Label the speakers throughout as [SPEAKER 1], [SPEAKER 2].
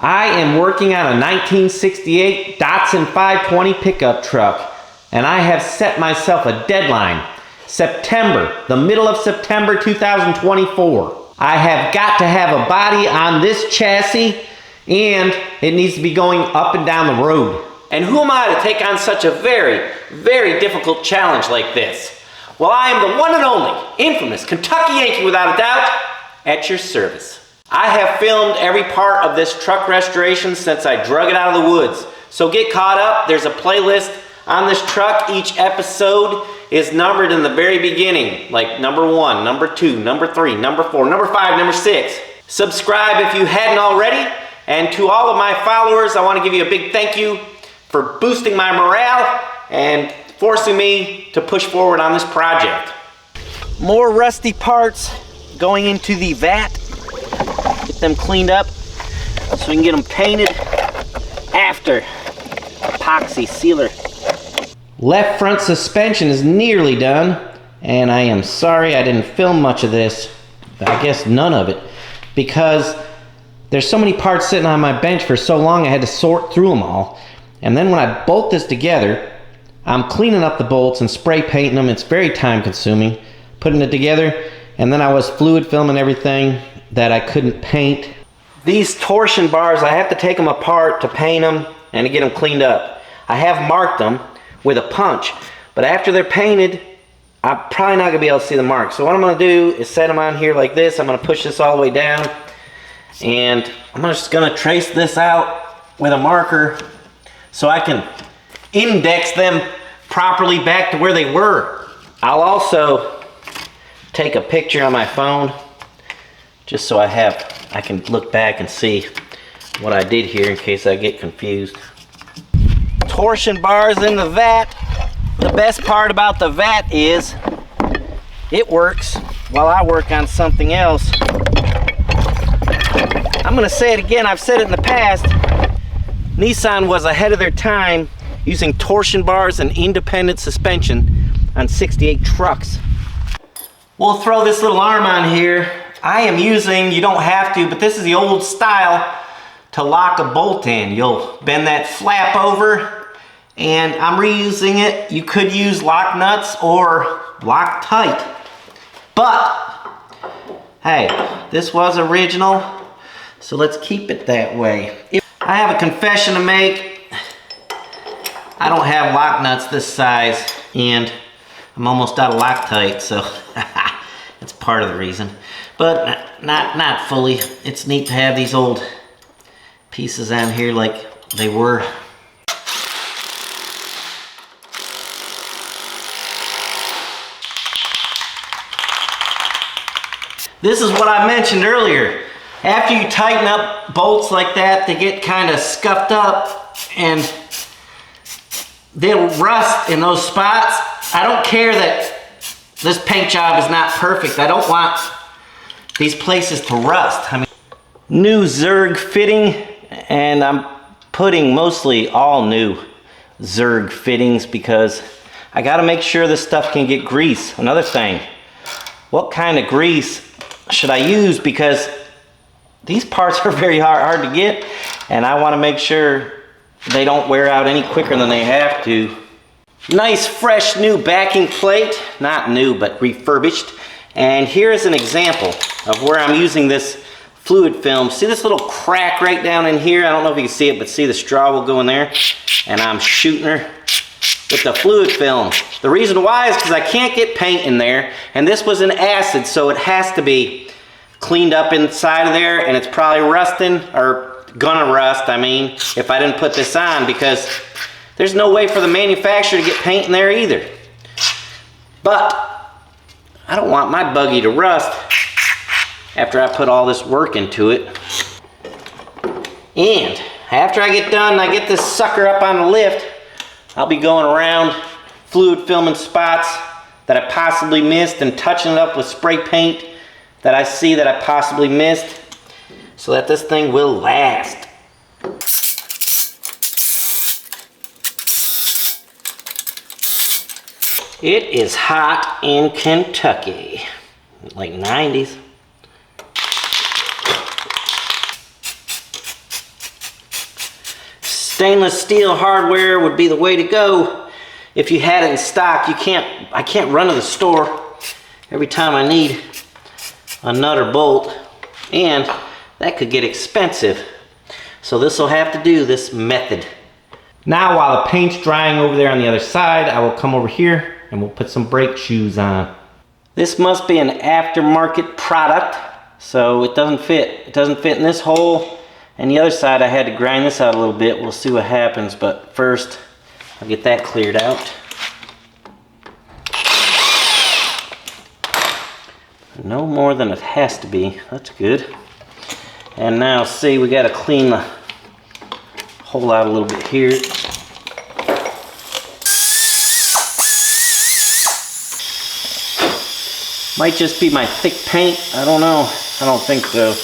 [SPEAKER 1] I am working on a 1968 Datsun 520 pickup truck, and I have set myself a deadline. September, the middle of September 2024. I have got to have a body on this chassis, and it needs to be going up and down the road. And who am I to take on such a very, very difficult challenge like this? Well, I am the one and only, infamous Kentucky Yankee without a doubt, at your service. I have filmed every part of this truck restoration since I drug it out of the woods. So get caught up. There's a playlist on this truck. Each episode is numbered in the very beginning, like number 1, number 2, number 3, number 4, number 5, number 6. Subscribe if you hadn't already. And to all of my followers, I want to give you a big thank you for boosting my morale and forcing me to push forward on this project. More rusty parts going into the vat. Get them cleaned up so we can get them painted after. Epoxy sealer. Left front suspension is nearly done, and I am sorry I didn't film much of this. I guess none of it, because there's so many parts sitting on my bench for so long I had to sort through them all. And then when I bolt this together, I'm cleaning up the bolts and spray painting them. It's very time consuming putting it together, and then I was fluid filming everything that I couldn't paint. These torsion bars, I have to take them apart to paint them and to get them cleaned up. I have marked them with a punch, but after they're painted, I'm probably not gonna be able to see the marks. So what I'm gonna do is set them on here like this. I'm gonna push this all the way down, and I'm just gonna trace this out with a marker so I can index them properly back to where they were. I'll also take a picture on my phone just so I can look back and see what I did here in case I get confused. Torsion bars in the vat. The best part about the vat is it works while I work on something else. I'm gonna say it again, I've said it in the past. Nissan was ahead of their time using torsion bars and independent suspension on 68 trucks. We'll throw this little arm on here. I am using, you don't have to, but this is the old style to lock a bolt in. You'll bend that flap over, and I'm reusing it. You could use lock nuts or Loctite, but hey, this was original, so let's keep it that way. I have a confession to make. I don't have lock nuts this size, and I'm almost out of Loctite, so that's part of the reason. But not fully. It's neat to have these old pieces on here like they were. This is what I mentioned earlier. After you tighten up bolts like that, they get kind of scuffed up and they'll rust in those spots. I don't care that this paint job is not perfect. I don't want these places to rust. I mean, new Zerg fitting, and I'm putting mostly all new Zerg fittings because I gotta make sure this stuff can get grease. Another thing, what kind of grease should I use? Because these parts are very hard to get, and I wanna make sure they don't wear out any quicker than they have to. Nice fresh new backing plate, not new but refurbished. And here is an example of where I'm using this fluid film. See this little crack right down in here? I don't know if you can see it, but see the straw will go in there. And I'm shooting her with the fluid film. The reason why is because I can't get paint in there, and this was an acid, so it has to be cleaned up inside of there, and it's probably rusting, or gonna rust, I mean, if I didn't put this on, because there's no way for the manufacturer to get paint in there either. But I don't want my buggy to rust after I put all this work into it. And after I get done and I get this sucker up on the lift, I'll be going around fluid filming spots that I possibly missed and touching it up with spray paint that I see that I possibly missed so that this thing will last. It is hot in Kentucky, like 90s. Stainless steel hardware would be the way to go. If you had it in stock, I can't run to the store every time I need a nut or bolt, and that could get expensive. So this will have to do this method. Now while the paint's drying over there on the other side, I will come over here and we'll put some brake shoes on. This must be an aftermarket product, so it doesn't fit. It doesn't fit in this hole. And the other side, I had to grind this out a little bit. We'll see what happens, but first I'll get that cleared out. No more than it has to be. That's good. And now see, we got to clean the hole out a little bit here. Might just be my thick paint. I don't know. I don't think so.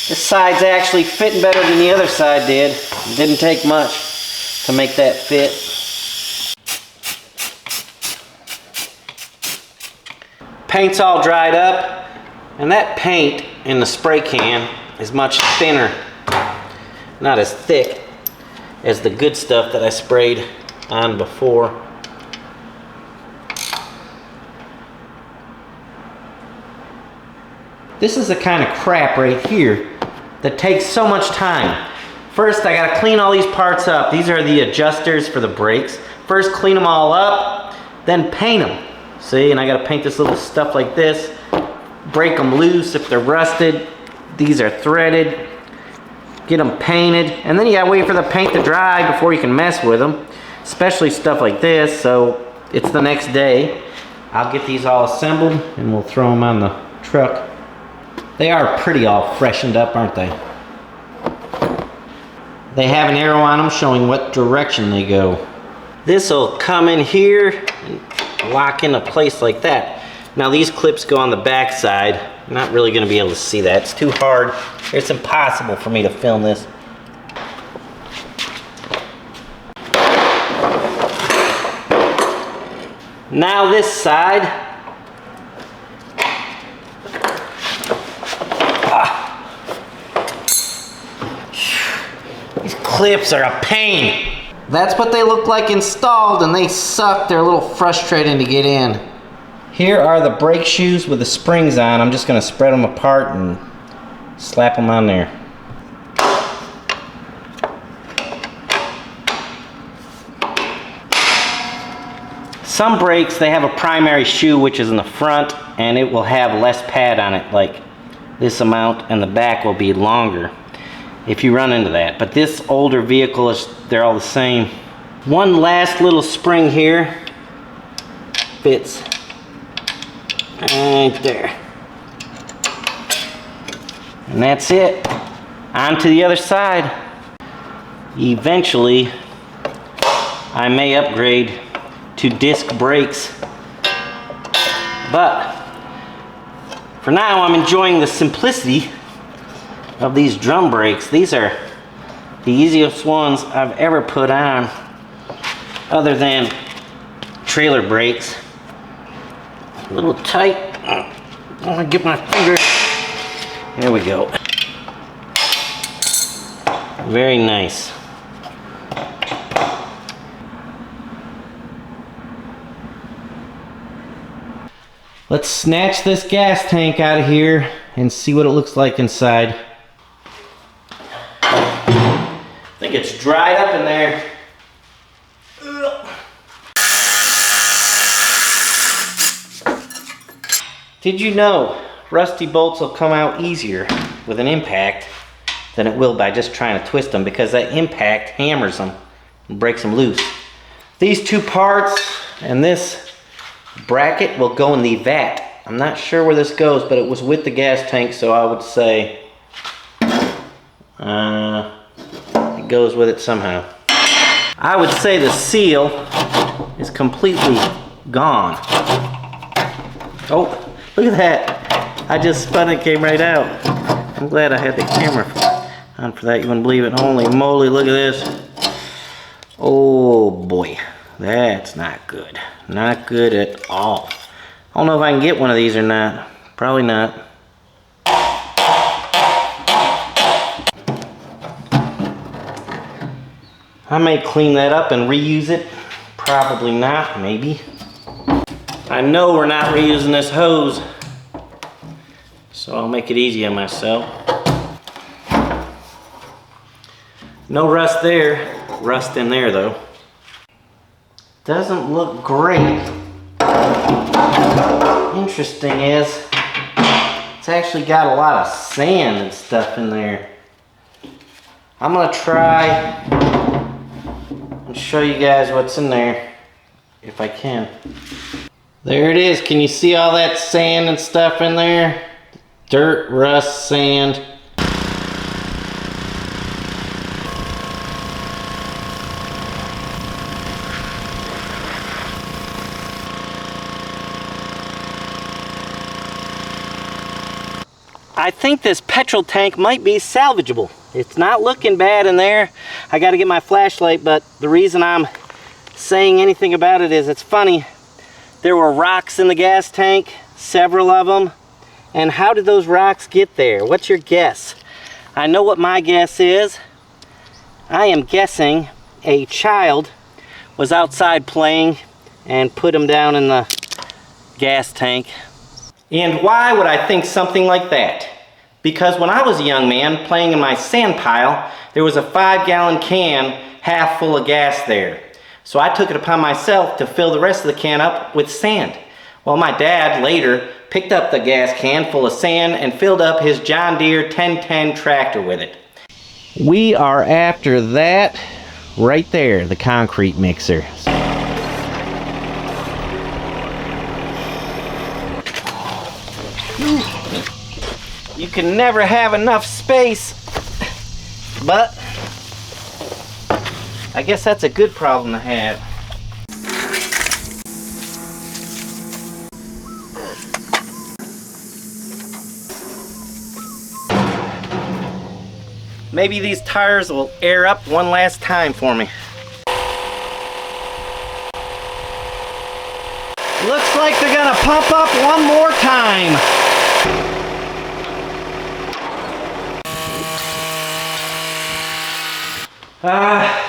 [SPEAKER 1] This side's actually fitting better than the other side did. It didn't take much to make that fit. Paint's all dried up, and that paint in the spray can is much thinner, not as thick as the good stuff that I sprayed on before. This is the kind of crap right here that takes so much time. First, I gotta clean all these parts up. These are the adjusters for the brakes. First, clean them all up, then paint them. See, and I gotta paint this little stuff like this. Break them loose if they're rusted. These are threaded. Get them painted, and then you gotta wait for the paint to dry before you can mess with them. Especially stuff like this, so it's the next day. I'll get these all assembled and we'll throw them on the truck. They are pretty all freshened up, aren't they? They have an arrow on them showing what direction they go. This will come in here and lock into place like that. Now these clips go on the back side. I'm not really going to be able to see that. It's too hard. It's impossible for me to film this. Now this side. These clips are a pain. That's what they look like installed, and they suck. They're a little frustrating to get in. Here are the brake shoes with the springs on. I'm just going to spread them apart and slap them on there. Some brakes, they have a primary shoe which is in the front, and it will have less pad on it, like this amount, and the back will be longer if you run into that. But this older vehicle, they're all the same. One last little spring here fits right there. And that's it. On to the other side. Eventually, I may upgrade to disc brakes. But for now, I'm enjoying the simplicity of these drum brakes. These are the easiest ones I've ever put on, other than trailer brakes. A little tight. I want to get my finger. There we go. Very nice. Let's snatch this gas tank out of here and see what it looks like inside. I think it's dried up in there. Did you know rusty bolts will come out easier with an impact than it will by just trying to twist them, because that impact hammers them and breaks them loose. These two parts and this bracket will go in the vat. I'm not sure where this goes, but it was with the gas tank, so I would say it goes with it somehow. I would say the seal is completely gone. Oh, look at that. I just spun it, came right out. I'm glad I had the camera on for that. You wouldn't believe it. Holy moly, look at this. Oh boy, that's not good. Not good at all. I don't know if I can get one of these or not. Probably not. I may clean that up and reuse it. Probably not, maybe. I know we're not reusing this hose, so I'll make it easy on myself. No rust there. Rust in there though. Doesn't look great. Interesting is, it's actually got a lot of sand and stuff in there. I'm gonna try and show you guys what's in there, if I can. There it is. Can you see all that sand and stuff in there? Dirt, rust, sand. I think this petrol tank might be salvageable. It's not looking bad in there. I got to get my flashlight, but the reason I'm saying anything about it is it's funny. There were rocks in the gas tank, several of them. And how did those rocks get there? What's your guess? I know what my guess is. I am guessing a child was outside playing and put them down in the gas tank. And why would I think something like that? Because when I was a young man playing in my sand pile, there was a 5-gallon can half full of gas there. So I took it upon myself to fill the rest of the can up with sand. Well, my dad later picked up the gas can full of sand and filled up his John Deere 1010 tractor with it. We are after that right there, the concrete mixer. You can never have enough space, but I guess that's a good problem to have. Maybe these tires will air up one last time for me. Looks like they're gonna pump up one more time.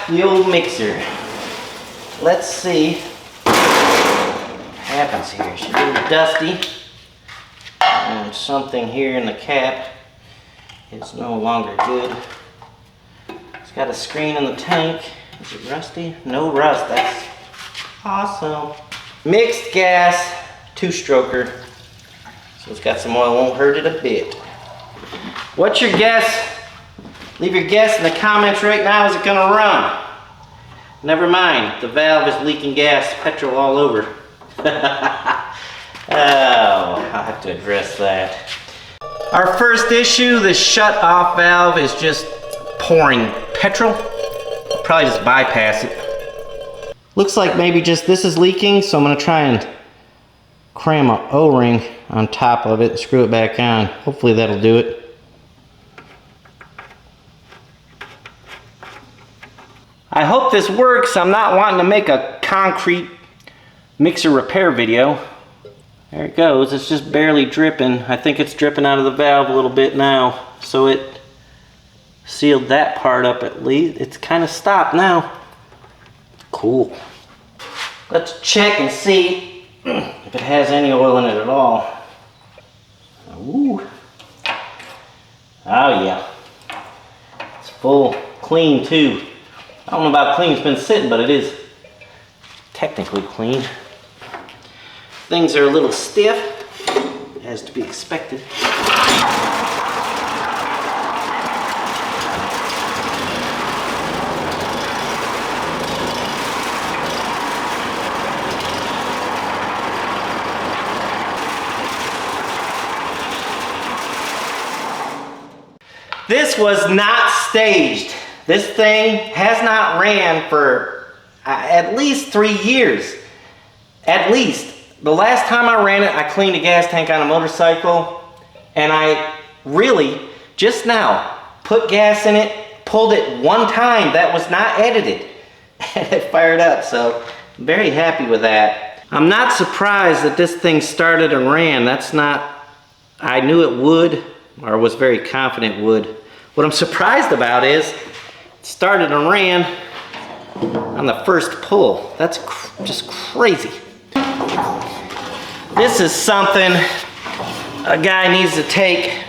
[SPEAKER 1] The old mixer. Let's see what happens here. She's a little dusty. And something here in the cap is no longer good. It's got a screen in the tank. Is it rusty? No rust. That's awesome. Mixed gas, 2-stroker. So it's got some oil, won't hurt it a bit. What's your guess? Leave your guess in the comments right now. Is it gonna run? Never mind, the valve is leaking gas, petrol all over. Oh, I'll have to address that. Our first issue, the shut-off valve is just pouring petrol. I'll probably just bypass it. Looks like maybe just this is leaking, so I'm gonna try and cram an O-ring on top of it and screw it back on. Hopefully that'll do it. I hope this works. I'm not wanting to make a concrete mixer repair video. There it goes. It's just barely dripping. I think it's dripping out of the valve a little bit now. So it sealed that part up at least. It's kind of stopped now. Cool. Let's check and see if it has any oil in it at all. Ooh. Oh yeah. It's full, clean too. I don't know about clean, it's been sitting, but it is technically clean. Things are a little stiff, as to be expected. This was not staged. This thing has not ran for at least 3 years. At least. The last time I ran it, I cleaned a gas tank on a motorcycle, and I really, just now, put gas in it, pulled it one time. That was not edited. And it fired up, so I'm very happy with that. I'm not surprised that this thing started and ran. That's not, I knew it would, or was very confident it would. What I'm surprised about is, it started and ran, on the first pull. That's just crazy. This is something a guy needs to take,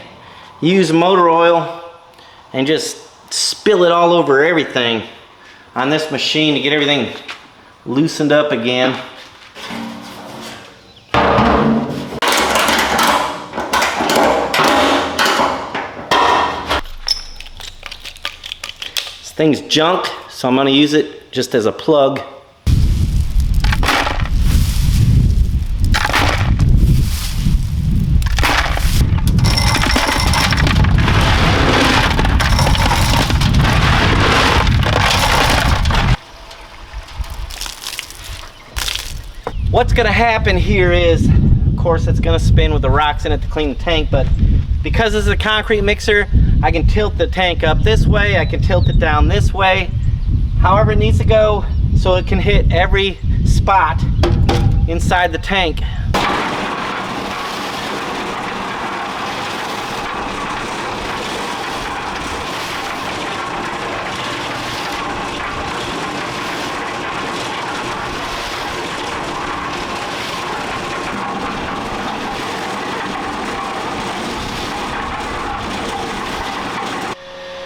[SPEAKER 1] use motor oil, and just spill it all over everything on this machine to get everything loosened up again. This thing's junk, so I'm going to use it just as a plug. What's gonna happen here is, of course, it's gonna spin with the rocks in it to clean the tank, but because this is a concrete mixer, I can tilt the tank up this way, I can tilt it down this way, however it needs to go, so it can hit every spot inside the tank.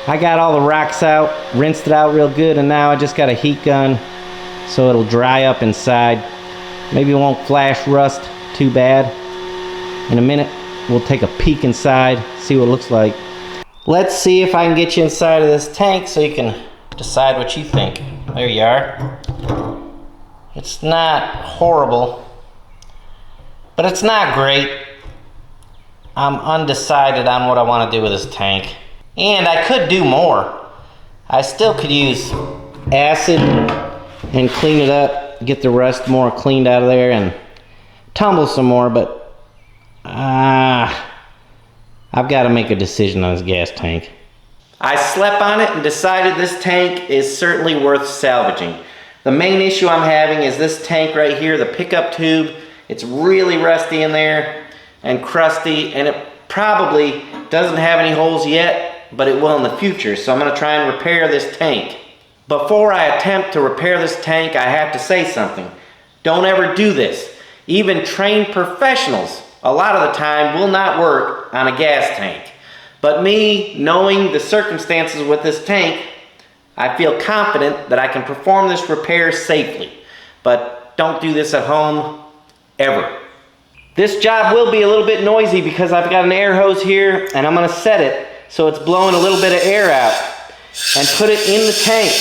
[SPEAKER 1] I got all the rocks out, rinsed it out real good, and now I just got a heat gun so it'll dry up inside. Maybe it won't flash rust too bad. In a minute, we'll take a peek inside, see what it looks like. Let's see if I can get you inside of this tank so you can decide what you think. There you are. It's not horrible, but it's not great. I'm undecided on what I want to do with this tank. And I could do more. I still could use acid and clean it up, get the rust more cleaned out of there and tumble some more, but I've got to make a decision on this gas tank. I slept on it and decided this tank is certainly worth salvaging. The main issue I'm having is this tank right here, the pickup tube. It's really rusty in there and crusty, and it probably doesn't have any holes yet, but it will in the future, so I'm going to try and repair this tank. Before I attempt to repair this tank, I have to say something. Don't ever do this. Even trained professionals, a lot of the time, will not work on a gas tank. But me, knowing the circumstances with this tank, I feel confident that I can perform this repair safely. But don't do this at home, ever. This job will be a little bit noisy because I've got an air hose here, and I'm going to set it so it's blowing a little bit of air out and put it in the tank.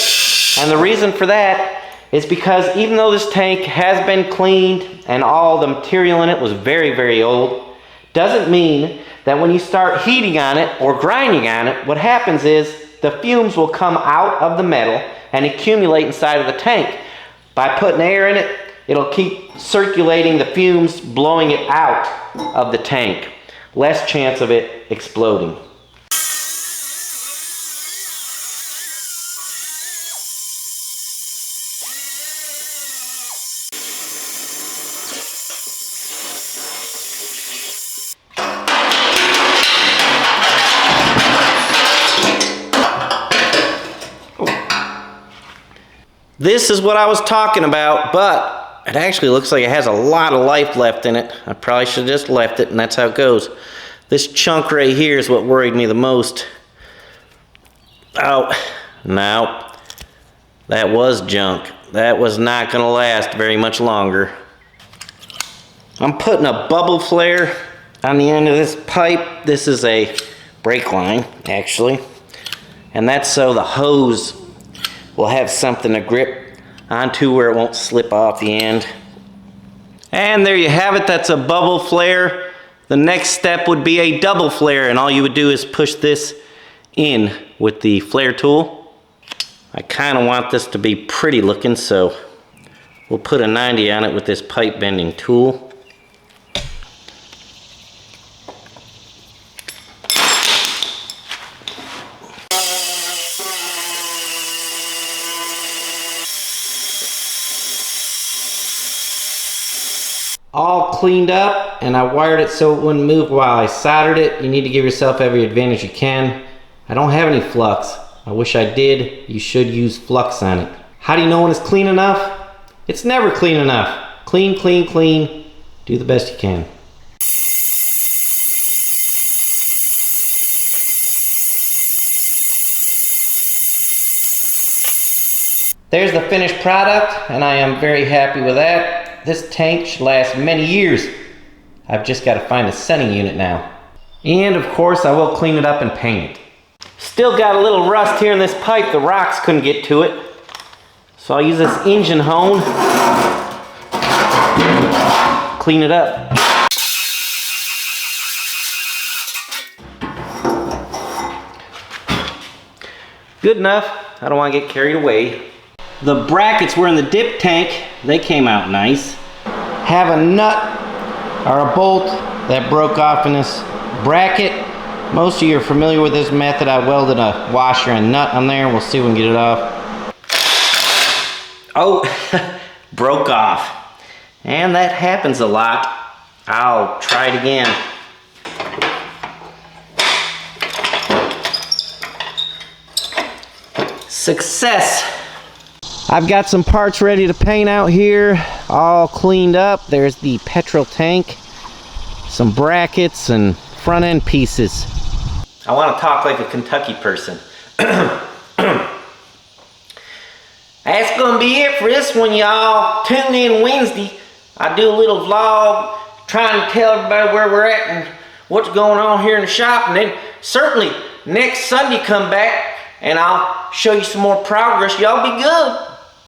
[SPEAKER 1] And the reason for that is because even though this tank has been cleaned and all the material in it was very, very old, doesn't mean that when you start heating on it or grinding on it, what happens is the fumes will come out of the metal and accumulate inside of the tank. By putting air in it, it'll keep circulating the fumes, blowing it out of the tank. Less chance of it exploding. This is what I was talking about, but it actually looks like it has a lot of life left in it. I probably should have just left it, and that's how it goes. This chunk right here is what worried me the most. Oh, no. That was junk. That was not going to last very much longer. I'm putting a bubble flare on the end of this pipe. This is a brake line, actually. And that's so the hose will have something to grip onto where it won't slip off the end. And there you have it. That's a bubble flare. The next step would be a double flare, and all you would do is push this in with the flare tool. I kind of want this to be pretty looking, so we'll put a 90 on it with this pipe bending tool. All cleaned up, and I wired it so it wouldn't move while I soldered it. You need to give yourself every advantage you can. I don't have any flux. I wish I did. You should use flux on it. How do you know when it's clean enough? It's never clean enough. Clean, clean, clean. Do the best you can. There's the finished product, and I am very happy with that. This tank should last many years. I've just got to find a sending unit now. And of course, I will clean it up and paint it. Still got a little rust here in this pipe. The rocks couldn't get to it. So I'll use this engine hone. Clean it up. Good enough. I don't want to get carried away. The brackets were in the dip tank. They came out nice. Have a nut or a bolt that broke off in this bracket. Most of you are familiar with this method. I welded a washer and nut on there. We'll see if we can get it off. Oh, broke off. And that happens a lot. I'll try it again. Success. I've got some parts ready to paint out here, all cleaned up. There's the petrol tank, some brackets and front end pieces. I want to talk like a Kentucky person. That's gonna be it for this one, y'all. Tune in Wednesday. I do a little vlog trying to tell everybody where we're at and what's going on here in the shop. And then certainly next Sunday come back and I'll show you some more progress. Y'all be good.